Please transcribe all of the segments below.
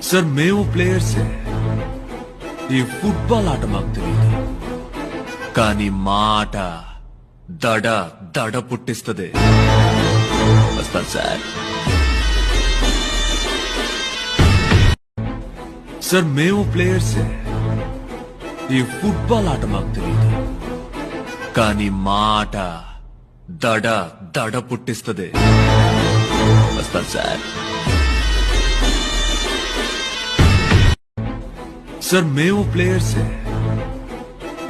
Sir మేము ప్లేయర్సే. ఈ football ఆట మాకు తెలియదు, కానీ మా ఆట దడ దడ పుట్టిస్తుంది. వస్తాను సార్. సార్ మేము ప్లేయర్సే. ఈ ఫుట్బాల్ ఆట మాకు తెలియదు, కానీ మా ఆట దడ దడ పుట్టిస్తుంది. వస్తాను సార్. సార్ మేము ప్లేయర్సే.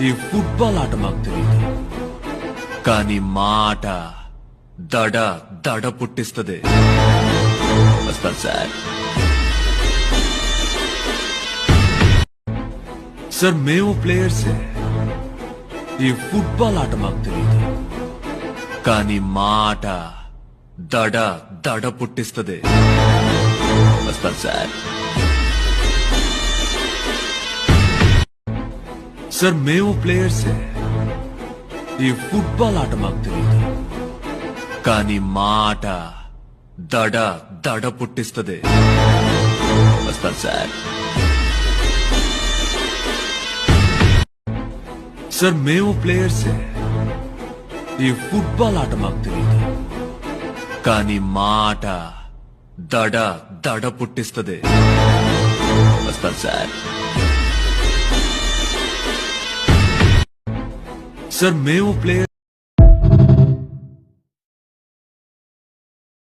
ఈ ఫుట్బాల్ ఆట మాకు తెలియదు, కానీ మా ఆట దడ దడ పుట్టిస్తుంది. వస్తాను సార్. సార్ మేము ప్లేయర్సే. ఈ ఫుట్బాల్ ఆట మాకు తెలియదు, కానీ మా ఆట దడ దడ పుట్టిస్తుంది. వస్తాను సార్. సార్ మేము ప్లేయర్సే. ఈ ఫుట్బాల్ ఆట మాకు తెలియదు, కానీ మా ఆట దడ దడ పుట్టిస్తుంది. వస్తాను సార్. సార్ మేము ప్లేయర్సే. ఈ ఫుట్బాల్ ఆట మాకు తెలియదు, కానీ మా ఆట దడ దడ పుట్టిస్తుంది. వస్తాను సార్. సార్ మేము ప్లేయర్